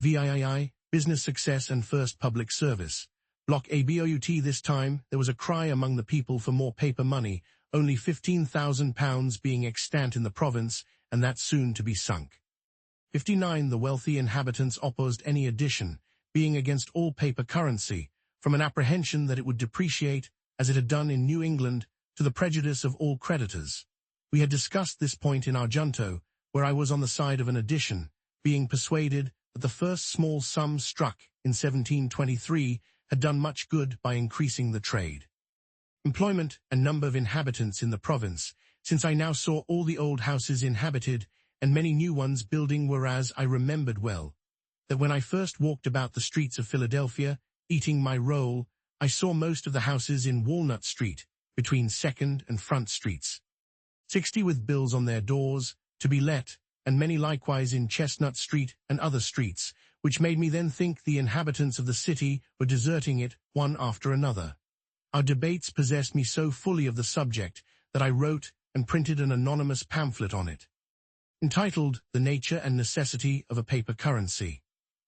VIII, Business Success and First Public Service. Block ABOUT. This time, there was a cry among the people for more paper money, only £15,000 being extant in the province, and that soon to be sunk. 59. The wealthy inhabitants opposed any addition, being against all paper currency, from an apprehension that it would depreciate, as it had done in New England, to the prejudice of all creditors. We had discussed this point in our junto, where I was on the side of an addition, being persuaded that the first small sum struck in 1723 had done much good by increasing the trade, employment, and number of inhabitants in the province, since I now saw all the old houses inhabited and many new ones building, whereas I remembered well that when I first walked about the streets of Philadelphia, eating my roll, I saw most of the houses in Walnut Street, between Second and Front Streets, 60 with bills on their doors, to be let, and many likewise in Chestnut Street and other streets, which made me then think the inhabitants of the city were deserting it one after another. Our debates possessed me so fully of the subject that I wrote and printed an anonymous pamphlet on it, entitled The Nature and Necessity of a Paper Currency.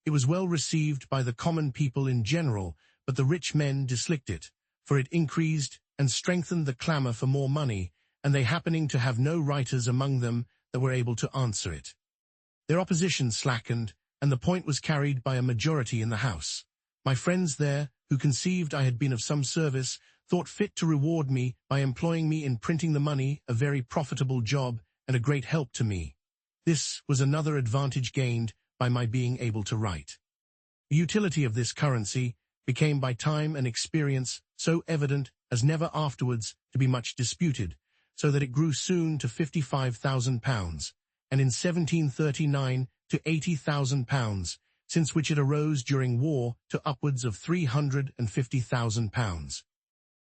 It was well received by the common people in general, but the rich men disliked it, for it increased and strengthened the clamour for more money, and they happening to have no writers among them that were able to answer it, their opposition slackened, and the point was carried by a majority in the House. My friends there, who conceived I had been of some service, thought fit to reward me by employing me in printing the money, a very profitable job and a great help to me. This was another advantage gained by my being able to write. The utility of this currency became by time and experience so evident as never afterwards to be much disputed, so that it grew soon to £55,000, and in 1739 to £80,000, since which it arose during war to upwards of £350,000.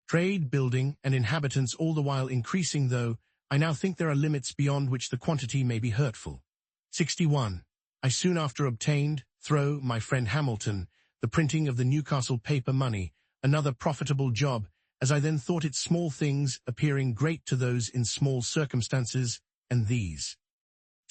Trade, building, and inhabitants all the while increasing, though I now think there are limits beyond which the quantity may be hurtful. 61. I soon after obtained, through my friend Hamilton, the printing of the Newcastle paper money, another profitable job, as I then thought it, small things appearing great to those in small circumstances, and these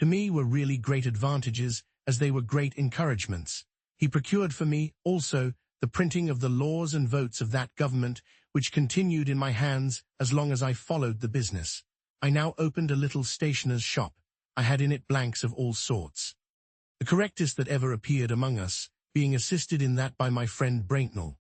to me were really great advantages, as they were great encouragements. He procured for me, also, the printing of the laws and votes of that government, which continued in my hands as long as I followed the business. I now opened a little stationer's shop. I had in it blanks of all sorts, the correctest that ever appeared among us, being assisted in that by my friend Braintnell.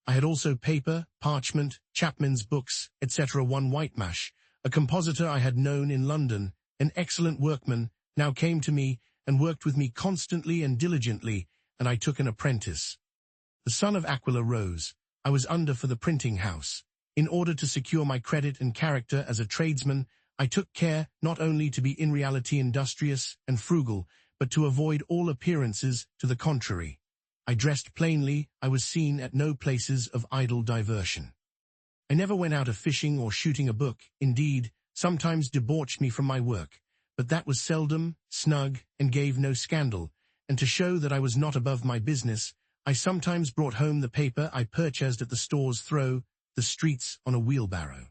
I had also paper, parchment, Chapman's books, etc. One Whitemash, a compositor I had known in London, an excellent workman, now came to me and worked with me constantly and diligently, and I took an apprentice. The son of Aquila Rose, I was under for the printing house. In order to secure my credit and character as a tradesman, I took care not only to be in reality industrious and frugal, but to avoid all appearances to the contrary. I dressed plainly, I was seen at no places of idle diversion. I never went out a fishing or shooting a book, indeed, sometimes debauched me from my work, but that was seldom, snug, and gave no scandal, and to show that I was not above my business, I sometimes brought home the paper I purchased at the stores through the streets on a wheelbarrow.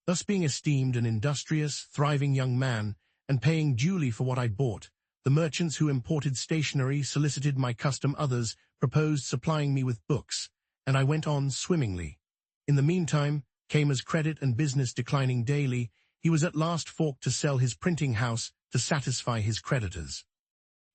Thus being esteemed an industrious, thriving young man, and paying duly for what I bought, the merchants who imported stationery solicited my custom, others proposed supplying me with books, and I went on swimmingly. In the meantime, came as credit and business declining daily, he was at last forced to sell his printing house to satisfy his creditors.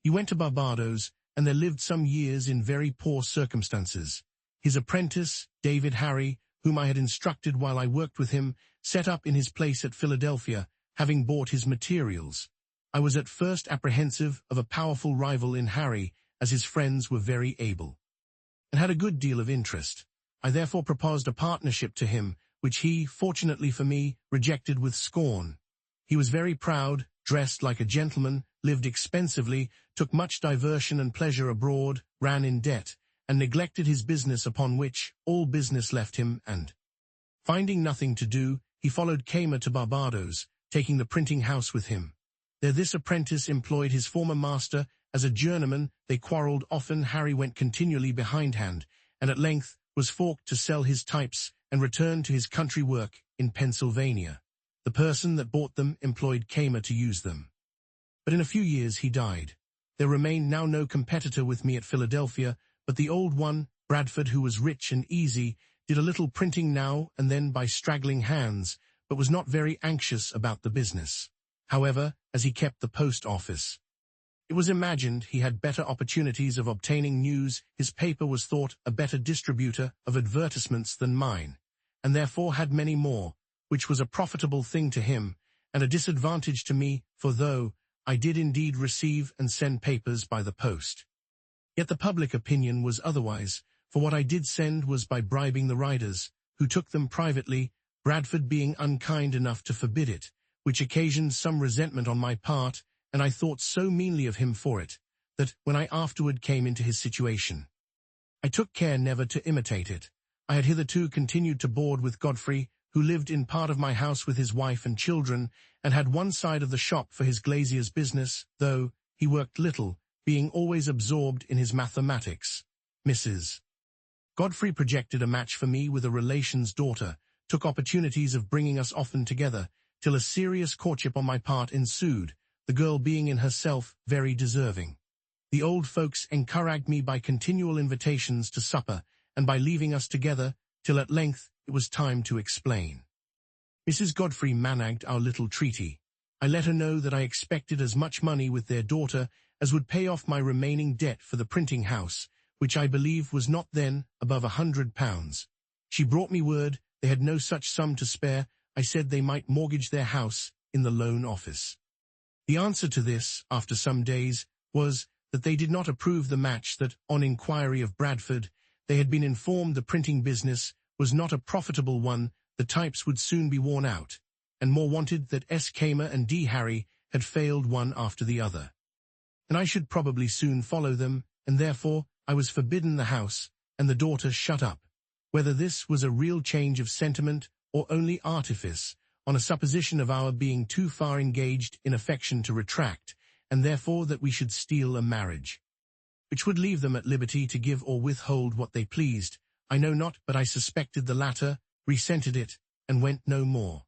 He went to Barbados, and there lived some years in very poor circumstances. His apprentice, David Harry, whom I had instructed while I worked with him, set up in his place at Philadelphia, having bought his materials. I was at first apprehensive of a powerful rival in Harry, as his friends were very able, and had a good deal of interest. I therefore proposed a partnership to him, which he, fortunately for me, rejected with scorn. He was very proud, dressed like a gentleman, lived expensively, took much diversion and pleasure abroad, ran in debt, and neglected his business, upon which all business left him, and, finding nothing to do, he followed Keimer to Barbados, taking the printing house with him. There this apprentice employed his former master as a journeyman. They quarrelled often. Harry went continually behindhand, and at length was forced to sell his types and return to his country work in Pennsylvania. The person that bought them employed Keimer to use them. But in a few years he died. there remained now no competitor with me at Philadelphia, but the old one, Bradford, who was rich and easy, did a little printing now and then by straggling hands, but was not very anxious about the business. However, as he kept the post office, it was imagined he had better opportunities of obtaining news. His paper was thought a better distributor of advertisements than mine, and therefore had many more, which was a profitable thing to him, and a disadvantage to me, for though I did indeed receive and send papers by the post, yet the public opinion was otherwise, for what I did send was by bribing the riders, who took them privately, Bradford being unkind enough to forbid it, which occasioned some resentment on my part, and I thought so meanly of him for it, that, when I afterward came into his situation, I took care never to imitate it. I had hitherto continued to board with Godfrey, who lived in part of my house with his wife and children, and had one side of the shop for his glazier's business, though he worked little, being always absorbed in his mathematics. Mrs. Godfrey projected a match for me with a relation's daughter, took opportunities of bringing us often together, till a serious courtship on my part ensued, the girl being in herself very deserving. The old folks encouraged me by continual invitations to supper, and by leaving us together, till at length it was time to explain. Mrs. Godfrey managed our little treaty. I let her know that I expected as much money with their daughter as would pay off my remaining debt for the printing house, which I believe was not then above £100. She brought me word they had no such sum to spare. I said they might mortgage their house in the loan office. The answer to this, after some days, was that they did not approve the match, that, on inquiry of Bradford, they had been informed the printing business was not a profitable one, the types would soon be worn out, and more wanted that S. Kamer and D. Harry had failed one after the other, and I should probably soon follow them, and therefore I was forbidden the house, and the daughter shut up. Whether this was a real change of sentiment or only artifice, on a supposition of our being too far engaged in affection to retract, and therefore that we should steal a marriage, which would leave them at liberty to give or withhold what they pleased, I know not, but I suspected the latter, resented it, and went no more.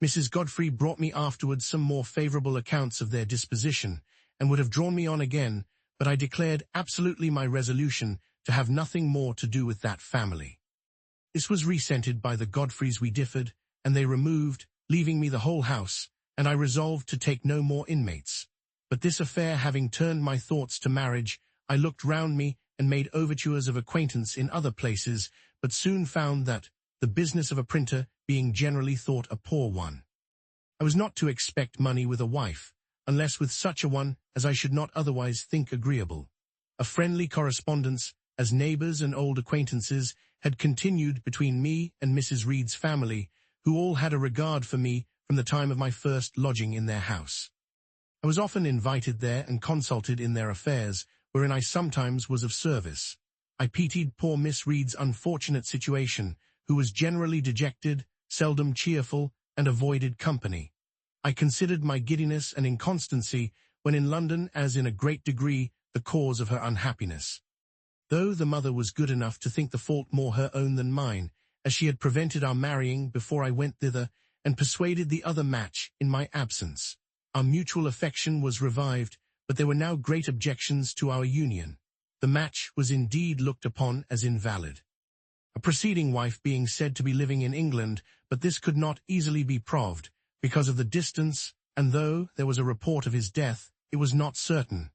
Mrs. Godfrey brought me afterwards some more favourable accounts of their disposition, and would have drawn me on again, but I declared absolutely my resolution to have nothing more to do with that family. This was resented by the Godfreys. We differed, and they removed, leaving me the whole house, and I resolved to take no more inmates. But this affair having turned my thoughts to marriage, I looked round me and made overtures of acquaintance in other places, but soon found that, the business of a printer being generally thought a poor one, I was not to expect money with a wife, unless with such a one as I should not otherwise think agreeable. A friendly correspondence, as neighbours and old acquaintances, had continued between me and Mrs. Reed's family, who all had a regard for me from the time of my first lodging in their house. I was often invited there and consulted in their affairs, wherein I sometimes was of service. I pitied poor Miss Reed's unfortunate situation, who was generally dejected, seldom cheerful, and avoided company. I considered my giddiness and inconstancy when in London as in a great degree the cause of her unhappiness, though the mother was good enough to think the fault more her own than mine, as she had prevented our marrying before I went thither, and persuaded the other match in my absence. Our mutual affection was revived, but there were now great objections to our union. The match was indeed looked upon as invalid, a preceding wife being said to be living in England, but this could not easily be proved, because of the distance, and though there was a report of his death, it was not certain.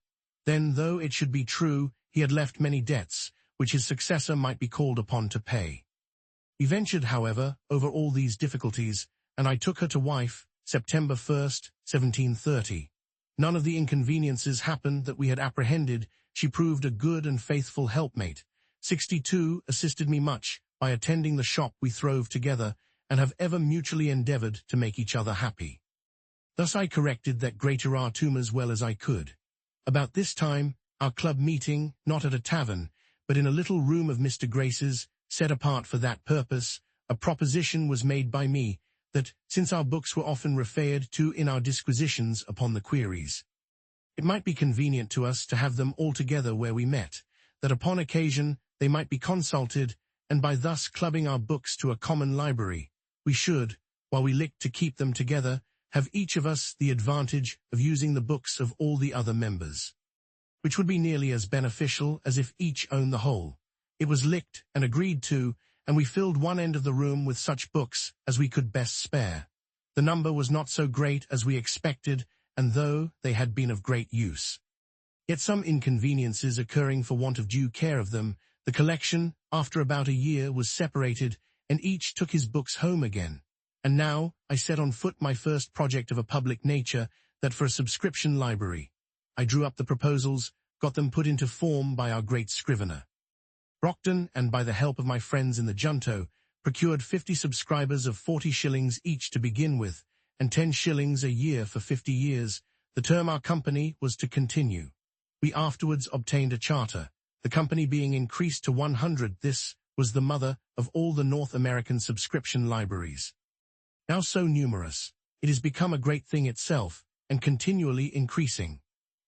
Then, though it should be true, he had left many debts, which his successor might be called upon to pay. We ventured, however, over all these difficulties, and I took her to wife, September 1st, 1730. None of the inconveniences happened that we had apprehended. She proved a good and faithful helpmate. 62 assisted me much by attending the shop. We throve together, and have ever mutually endeavoured to make each other happy. Thus I corrected that greater Artum as well as I could. About this time, our club meeting, not at a tavern, but in a little room of Mr. Grace's, set apart for that purpose, a proposition was made by me, that, since our books were often referred to in our disquisitions upon the queries, it might be convenient to us to have them all together where we met, that upon occasion they might be consulted, and by thus clubbing our books to a common library, we should, while we licked to keep them together, have each of us the advantage of using the books of all the other members, which would be nearly as beneficial as if each owned the whole. It was licked and agreed to, and we filled one end of the room with such books as we could best spare. The number was not so great as we expected, and though they had been of great use, yet some inconveniences occurring for want of due care of them, the collection, after about a year, was separated, and each took his books home again. And now I set on foot my first project of a public nature, that for a subscription library. I drew up the proposals, got them put into form by our great scrivener Brockton, and by the help of my friends in the junto, procured 50 subscribers of 40 shillings each to begin with, and 10 shillings a year for 50 years, the term our company was to continue. We afterwards obtained a charter, the company being increased to 100. This was the mother of all the North American subscription libraries. Now so numerous, it has become a great thing itself, and continually increasing.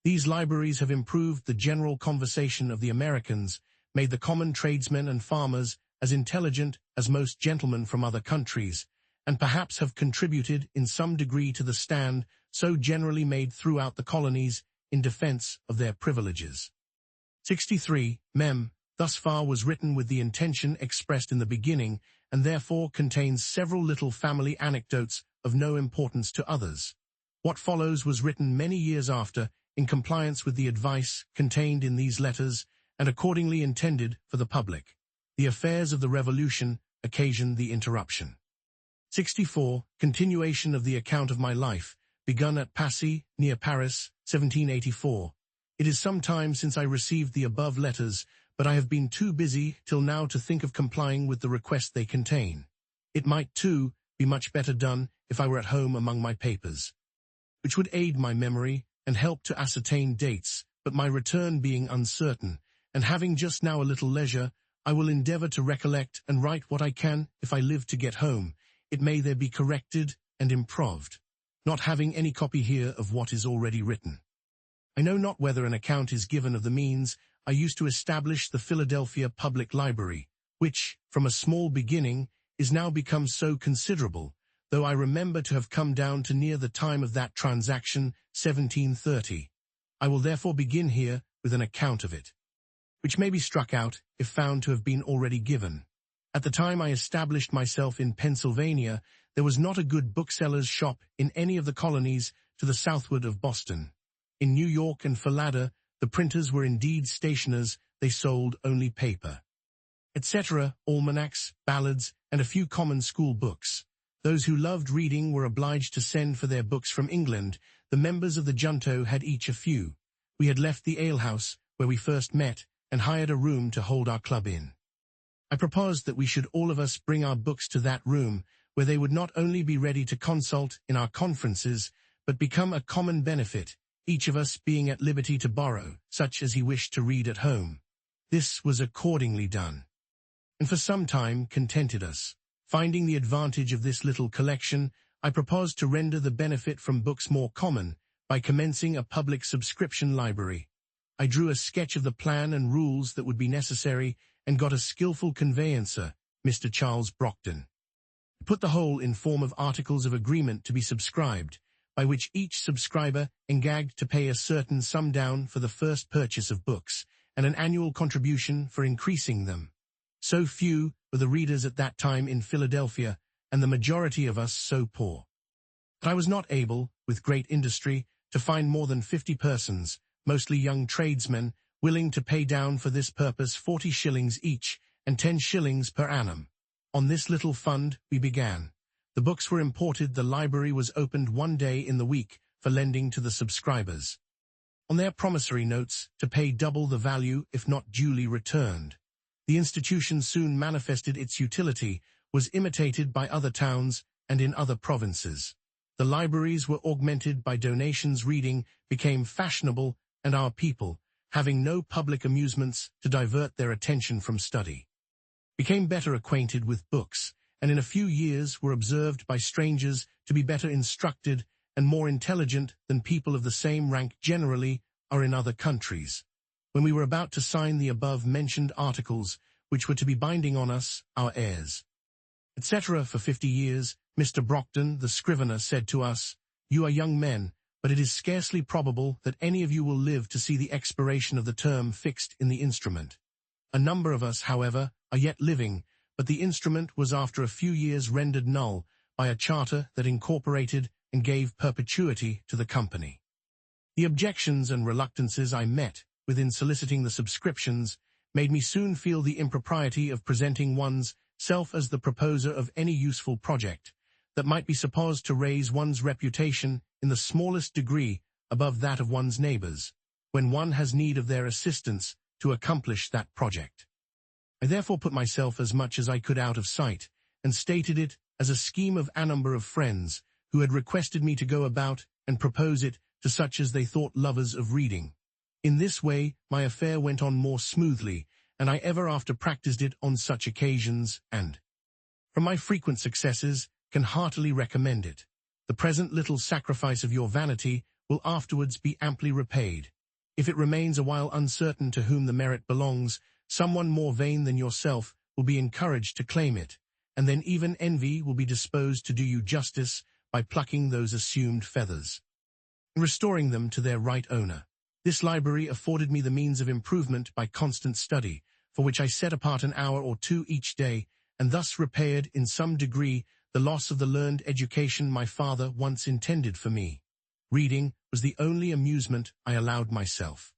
These libraries have improved the general conversation of the Americans, made the common tradesmen and farmers as intelligent as most gentlemen from other countries, and perhaps have contributed in some degree to the stand so generally made throughout the colonies in defense of their privileges. 63. Mem. Thus far was written with the intention expressed in the beginning, and therefore contains several little family anecdotes of no importance to others. What follows was written many years after, in compliance with the advice contained in these letters, and accordingly intended for the public. The affairs of the Revolution occasioned the interruption. 64. Continuation of the account of my life, begun at Passy, near Paris, 1784. It is some time since I received the above letters, but I have been too busy till now to think of complying with the request they contain. It might, too, be much better done if I were at home among my papers, which would aid my memory and help to ascertain dates, but my return being uncertain, and having just now a little leisure, I will endeavor to recollect and write what I can if I live to get home. It may there be corrected and improved, not having any copy here of what is already written. I know not whether an account is given of the means I used to establish the Philadelphia Public Library, which, from a small beginning, is now become so considerable, though I remember to have come down to near the time of that transaction, 1730. I will therefore begin here with an account of it, which may be struck out if found to have been already given. At the time I established myself in Pennsylvania, there was not a good bookseller's shop in any of the colonies to the southward of Boston. In New York and Falada, the printers were indeed stationers, they sold only paper, etc., almanacs, ballads, and a few common school books. Those who loved reading were obliged to send for their books from England. The members of the junto had each a few. We had left the alehouse, where we first met, and hired a room to hold our club in. I proposed that we should all of us bring our books to that room, where they would not only be ready to consult in our conferences, but become a common benefit, each of us being at liberty to borrow, such as he wished to read at home. This was accordingly done, and for some time contented us. Finding the advantage of this little collection, I proposed to render the benefit from books more common, by commencing a public subscription library. I drew a sketch of the plan and rules that would be necessary, and got a skillful conveyancer, Mr. Charles Brockton, to put the whole in form of articles of agreement to be subscribed, by which each subscriber engaged to pay a certain sum down for the first purchase of books, and an annual contribution for increasing them. So few were the readers at that time in Philadelphia, and the majority of us so poor, that I was not able, with great industry, to find more than 50 persons, mostly young tradesmen, willing to pay down for this purpose 40 shillings each, and 10 shillings per annum. On this little fund we began. The books were imported. The library was opened one day in the week for lending to the subscribers, on their promissory notes, to pay double the value if not duly returned. The institution soon manifested its utility, was imitated by other towns and in other provinces. The libraries were augmented by donations. Reading became fashionable, and our people, having no public amusements to divert their attention from study, became better acquainted with books, and in a few years were observed by strangers to be better instructed and more intelligent than people of the same rank generally are in other countries. When we were about to sign the above-mentioned articles, which were to be binding on us, our heirs, etc., for 50 years, Mr. Brockton, the scrivener, said to us, "You are young men, but it is scarcely probable that any of you will live to see the expiration of the term fixed in the instrument. A number of us, however, are yet living, but the instrument was after a few years rendered null by a charter that incorporated and gave perpetuity to the company. The objections and reluctances I met within soliciting the subscriptions made me soon feel the impropriety of presenting one's self as the proposer of any useful project that might be supposed to raise one's reputation in the smallest degree above that of one's neighbors, when one has need of their assistance to accomplish that project. I therefore put myself as much as I could out of sight, and stated it as a scheme of a number of friends who had requested me to go about and propose it to such as they thought lovers of reading. In this way my affair went on more smoothly, and I ever after practiced it on such occasions, and, from my frequent successes, can heartily recommend it. The present little sacrifice of your vanity will afterwards be amply repaid. If it remains a while uncertain to whom the merit belongs, someone more vain than yourself will be encouraged to claim it, and then even envy will be disposed to do you justice by plucking those assumed feathers and restoring them to their right owner. This library afforded me the means of improvement by constant study, for which I set apart an hour or two each day, and thus repaired in some degree the loss of the learned education my father once intended for me. Reading was the only amusement I allowed myself.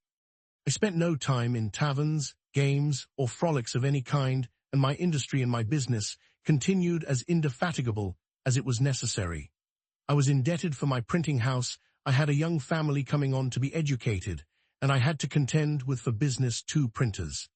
I spent no time in taverns, games, or frolics of any kind, and my industry in my business continued as indefatigable as it was necessary. I was indebted for my printing house. I had a young family coming on to be educated, and I had to contend with for business 2 printers,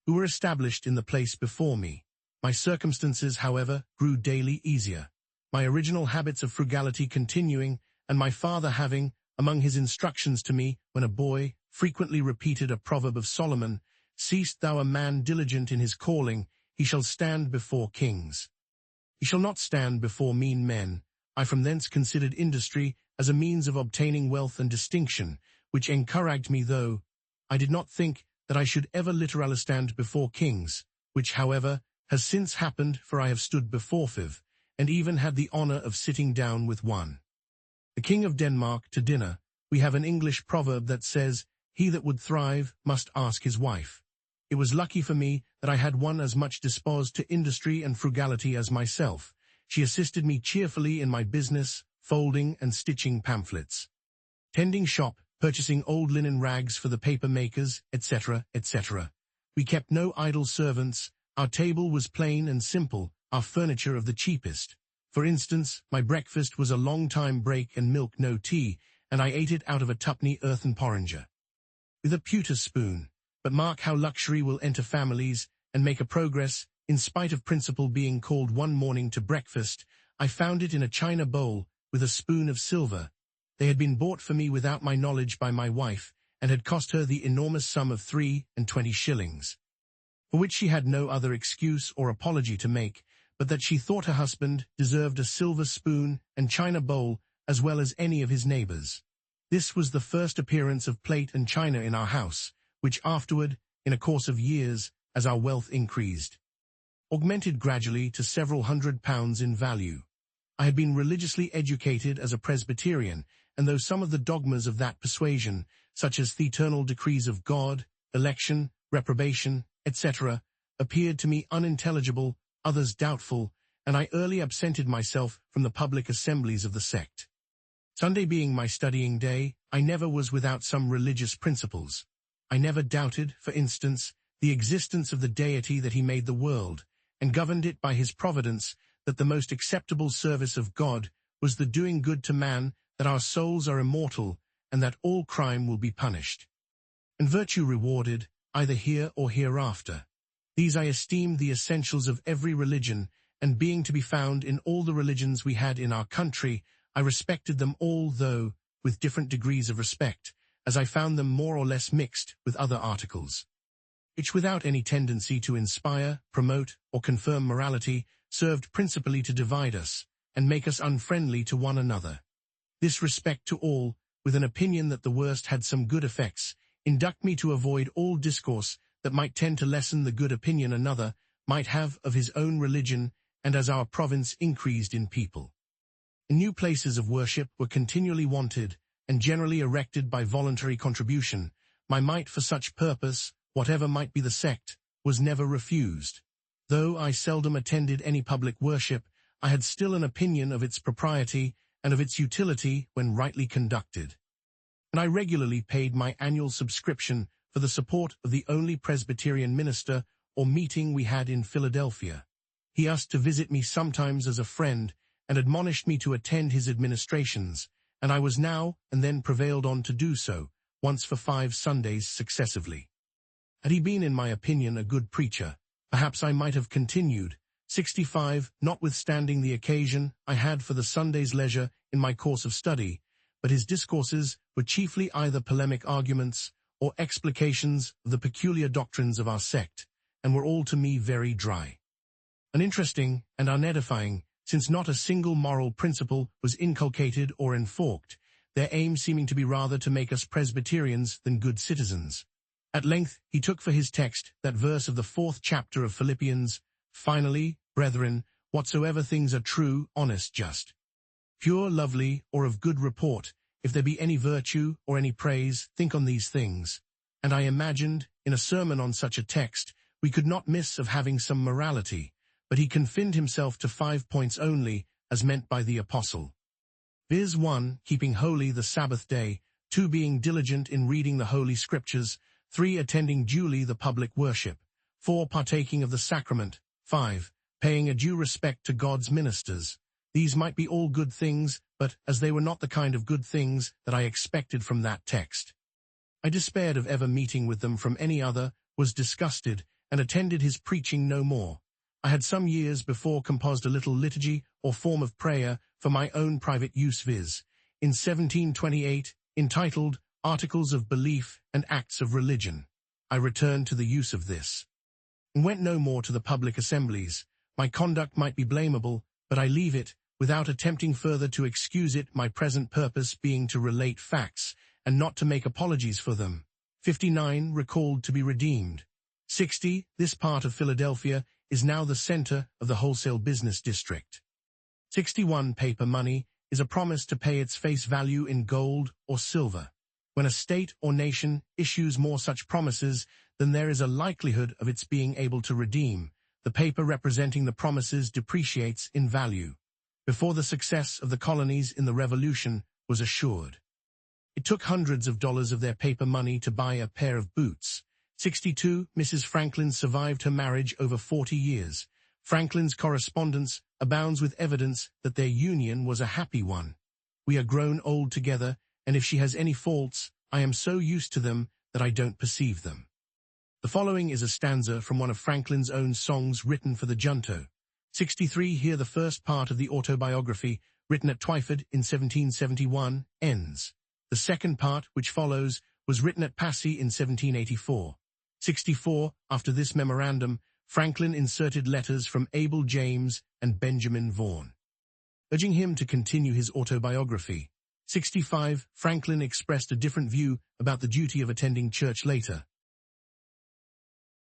who were established in the place before me. My circumstances, however, grew daily easier, my original habits of frugality continuing, and my father having, among his instructions to me when a boy, frequently repeated a proverb of Solomon, "Seest thou a man diligent in his calling, he shall stand before kings. He shall not stand before mean men." I from thence considered industry as a means of obtaining wealth and distinction, which encouraged me, though I did not think that I should ever literally stand before kings, which, however, has since happened, for I have stood before five, and even had the honor of sitting down with one, the King of Denmark, to dinner. We have an English proverb that says, "He that would thrive must ask his wife." It was lucky for me that I had one as much disposed to industry and frugality as myself. She assisted me cheerfully in my business, folding and stitching pamphlets, tending shop, purchasing old linen rags for the paper makers, etc., etc. We kept no idle servants. Our table was plain and simple, our furniture of the cheapest. For instance, my breakfast was a long-time break and milk no tea, and I ate it out of a twopenny earthen porringer, with a pewter spoon. But mark how luxury will enter families, and make a progress. In spite of principle being called one morning to breakfast, I found it in a china bowl, with a spoon of silver. They had been bought for me without my knowledge by my wife, and had cost her the enormous sum of 23 shillings, for which she had no other excuse or apology to make, but that she thought her husband deserved a silver spoon and china bowl as well as any of his neighbors. This was the first appearance of plate and china in our house, which afterward, in a course of years, as our wealth increased, augmented gradually to several £100s in value. I had been religiously educated as a Presbyterian, and though some of the dogmas of that persuasion, such as the eternal decrees of God, election, reprobation, etc., appeared to me unintelligible, others doubtful, and I early absented myself from the public assemblies of the sect. Sunday being my studying day, I never was without some religious principles. I never doubted, for instance, the existence of the deity that he made the world, and governed it by his providence, that the most acceptable service of God was the doing good to man, that our souls are immortal, and that all crime will be punished, and virtue rewarded, either here or hereafter. These I esteemed the essentials of every religion, and being to be found in all the religions we had in our country, I respected them all, though with different degrees of respect, as I found them more or less mixed with other articles, which without any tendency to inspire, promote, or confirm morality, served principally to divide us, and make us unfriendly to one another. This respect to all, with an opinion that the worst had some good effects, induced me to avoid all discourse that might tend to lessen the good opinion another might have of his own religion, and as our province increased in people, new places of worship were continually wanted, and generally erected by voluntary contribution, my mite for such purpose, whatever might be the sect, was never refused. Though I seldom attended any public worship, I had still an opinion of its propriety and of its utility when rightly conducted. And I regularly paid my annual subscription for the support of the only Presbyterian minister or meeting we had in Philadelphia. He asked to visit me sometimes as a friend and admonished me to attend his administrations, and I was now and then prevailed on to do so, once for 5 Sundays successively. Had he been, in my opinion, a good preacher, perhaps I might have continued. 65, notwithstanding the occasion I had for the Sunday's leisure in my course of study, but his discourses were chiefly either polemic arguments or explications of the peculiar doctrines of our sect, and were all to me very dry. Uninteresting and unedifying, since not a single moral principle was inculcated or enforced, their aim seeming to be rather to make us Presbyterians than good citizens. At length he took for his text that verse of the 4th chapter of Philippians, "Finally, brethren, whatsoever things are true, honest, just, pure, lovely, or of good report, if there be any virtue or any praise, think on these things." And I imagined, in a sermon on such a text, we could not miss of having some morality, but he confined himself to 5 points only, as meant by the apostle. Viz. 1. Keeping holy the Sabbath day, 2. Being diligent in reading the Holy Scriptures, 3. Attending duly the public worship, 4. Partaking of the sacrament, 5. Paying a due respect to God's ministers. These might be all good things, but, as they were not the kind of good things that I expected from that text, I despaired of ever meeting with them from any other, was disgusted, and attended his preaching no more. I had some years before composed a little liturgy or form of prayer for my own private use, viz. in 1728, entitled Articles of Belief and Acts of Religion. I returned to the use of this, and went no more to the public assemblies. My conduct might be blamable, but I leave it, without attempting further to excuse it, my present purpose being to relate facts, and not to make apologies for them. 59. Recalled to be redeemed. 60. This part of Philadelphia is now the center of the wholesale business district. 61. Paper money is a promise to pay its face value in gold or silver. When a state or nation issues more such promises, then there is a likelihood of its being able to redeem. The paper representing the promises depreciates in value. Before the success of the colonies in the Revolution was assured, it took hundreds of dollars of their paper money to buy a pair of boots. 62. Mrs. Franklin survived her marriage over 40 years. Franklin's correspondence abounds with evidence that their union was a happy one. We are grown old together, and if she has any faults, I am so used to them that I don't perceive them. The following is a stanza from one of Franklin's own songs written for the junto. 63. Here the first part of the autobiography, written at Twyford in 1771, ends. The second part, which follows, was written at Passy in 1784. 64. After this memorandum, Franklin inserted letters from Abel James and Benjamin Vaughan, urging him to continue his autobiography. 65. Franklin expressed a different view about the duty of attending church later.